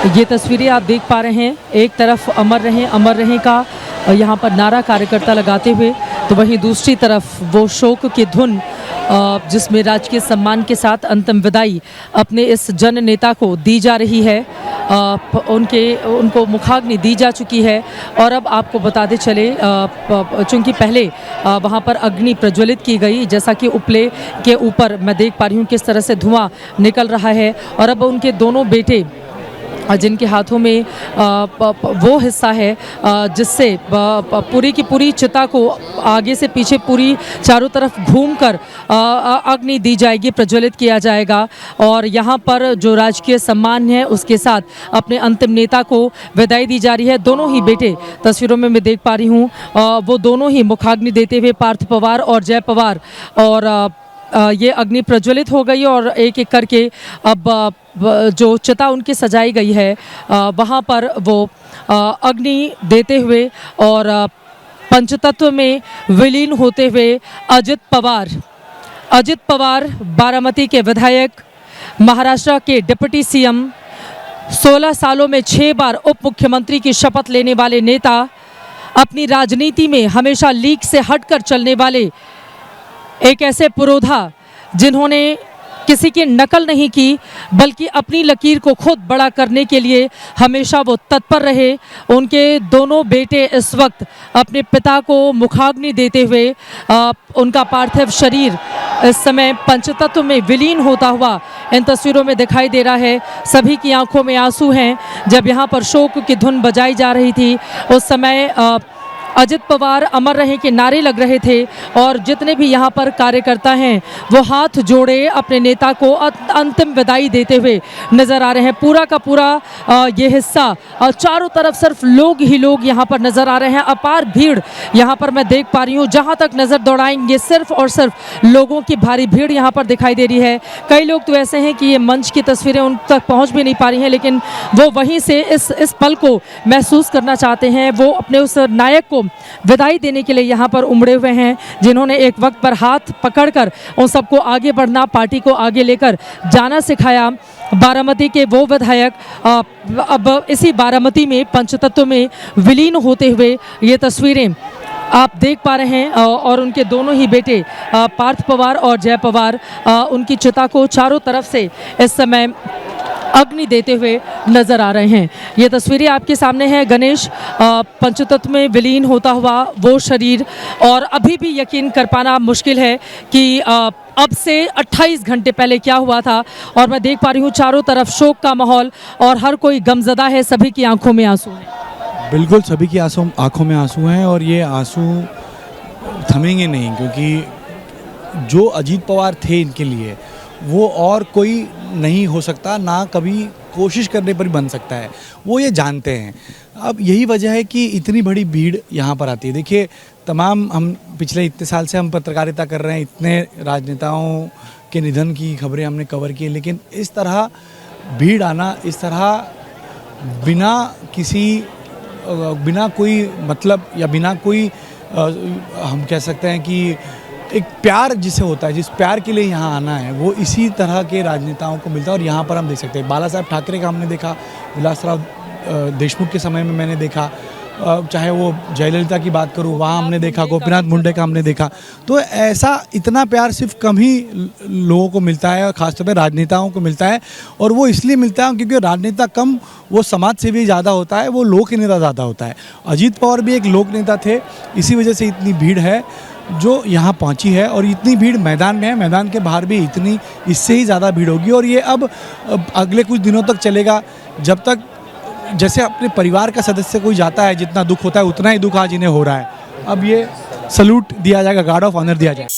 ये तस्वीरें आप देख पा रहे हैं, एक तरफ अमर रहें का यहाँ पर नारा कार्यकर्ता लगाते हुए, तो वहीं दूसरी तरफ वो शोक की धुन जिसमें राजकीय सम्मान के साथ अंतिम विदाई अपने इस जन नेता को दी जा रही है। उनको मुखाग्नि दी जा चुकी है और अब आपको बताते चले चूँकि पहले वहाँ पर अग्नि प्रज्वलित की गई, जैसा कि उपले के ऊपर मैं देख पा रही हूँ किस तरह से धुआं निकल रहा है, और अब उनके दोनों बेटे जिनके हाथों में वो हिस्सा है जिससे पूरी की पूरी चिता को आगे से पीछे पूरी चारों तरफ घूमकर अग्नि दी जाएगी, प्रज्वलित किया जाएगा। और यहाँ पर जो राजकीय सम्मान है उसके साथ अपने अंतिम नेता को विदाई दी जा रही है। दोनों ही बेटे तस्वीरों में मैं देख पा रही हूँ, वो दोनों ही मुखाग्नि देते हुए, पार्थ पवार और जय पवार, और ये अग्नि प्रज्वलित हो गई और एक एक करके अब जो चिता उनकी सजाई गई है वहाँ पर वो अग्नि देते हुए और पंचतत्व में विलीन होते हुए अजित पवार बारामती के विधायक, महाराष्ट्र के डिप्टी सीएम, 16 सालों में 6 बार उप मुख्यमंत्री की शपथ लेने वाले नेता, अपनी राजनीति में हमेशा लीक से हटकर चलने वाले एक ऐसे पुरोधा जिन्होंने किसी की नकल नहीं की बल्कि अपनी लकीर को खुद बड़ा करने के लिए हमेशा वो तत्पर रहे। उनके दोनों बेटे इस वक्त अपने पिता को मुखाग्नि देते हुए उनका पार्थिव शरीर इस समय पंचतत्व में विलीन होता हुआ इन तस्वीरों में दिखाई दे रहा है। सभी की आंखों में आंसू हैं। जब यहाँ पर शोक की धुन बजाई जा रही थी उस समय अजित पवार अमर रहे के नारे लग रहे थे और जितने भी यहाँ पर कार्यकर्ता हैं वो हाथ जोड़े अपने नेता को अंतिम विदाई देते हुए नज़र आ रहे हैं। पूरा का पूरा ये हिस्सा चारों तरफ सिर्फ लोग ही लोग यहाँ पर नज़र आ रहे हैं। अपार भीड़ यहाँ पर मैं देख पा रही हूँ। जहाँ तक नज़र दौड़ाएंगे सिर्फ और सिर्फ लोगों की भारी भीड़ यहाँ पर दिखाई दे रही है। कई लोग तो ऐसे हैं कि ये मंच की तस्वीरें उन तक पहुँच भी नहीं पा रही हैं, लेकिन वो वहीं से इस पल को महसूस करना चाहते हैं। वो अपने उस नायक को विदाई देने के लिए यहाँ पर उमड़े हुए हैं जिन्होंने एक वक्त पर हाथ पकड़कर उन सबको आगे बढ़ना, पार्टी को आगे लेकर जाना सिखाया। बारामती के वो विधायक अब इसी बारामती में पंचतत्व में विलीन होते हुए ये तस्वीरें आप देख पा रहे हैं और उनके दोनों ही बेटे पार्थ पवार और जय पवार उनकी चिता को चारों तरफ से इस समय अग्नि देते हुए नजर आ रहे हैं। ये तस्वीरें आपके सामने हैं। गणेश, पंचतत्व में विलीन होता हुआ वो शरीर, और अभी भी यकीन कर पाना मुश्किल है कि अब से 28 घंटे पहले क्या हुआ था। और मैं देख पा रही हूँ चारों तरफ शोक का माहौल और हर कोई गमज़दा है, सभी की आंखों में आंसू हैं। बिल्कुल, सभी की आंखों में आंसू हैं और ये आंसू थमेंगे नहीं, क्योंकि जो अजीत पवार थे इनके लिए वो और कोई नहीं हो सकता, ना कभी कोशिश करने पर बन सकता है, वो ये जानते हैं। अब यही वजह है कि इतनी बड़ी भीड़ यहाँ पर आती है। देखिए, तमाम हम पिछले इतने साल से हम पत्रकारिता कर रहे हैं, इतने राजनेताओं के निधन की खबरें हमने कवर की, लेकिन इस तरह भीड़ आना, इस तरह बिना कोई मतलब या बिना कोई हम कह सकते हैं कि एक प्यार जिसे होता है, जिस प्यार के लिए यहाँ आना है, वो इसी तरह के राजनेताओं को मिलता है। और यहाँ पर हम देख सकते हैं बाला साहब ठाकरे का हमने देखा, विलासराव देशमुख के समय में मैंने देखा, चाहे वो जयललिता की बात करूँ वहाँ हमने देखा, गोपीनाथ मुंडे का हमने देखा। तो ऐसा इतना प्यार सिर्फ कम ही लोगों को मिलता है और ख़ासतौर पर राजनेताओं को मिलता है। और वो इसलिए मिलता है क्योंकि राजनेता कम, वो समाज सेवी ज़्यादा होता है, वो लोक नेता ज़्यादा होता है। अजीत पवार भी एक लोक नेता थे, इसी वजह से इतनी भीड़ है जो यहाँ पहुँची है। और इतनी भीड़ मैदान में है, मैदान के बाहर भी इतनी, इससे ही ज़्यादा भीड़ होगी। और ये अब अगले कुछ दिनों तक चलेगा, जब तक जैसे अपने परिवार का सदस्य कोई जाता है, जितना दुख होता है उतना ही दुख आज इन्हें हो रहा है। अब ये सल्यूट दिया जाएगा, गार्ड ऑफ ऑनर दिया जाएगा।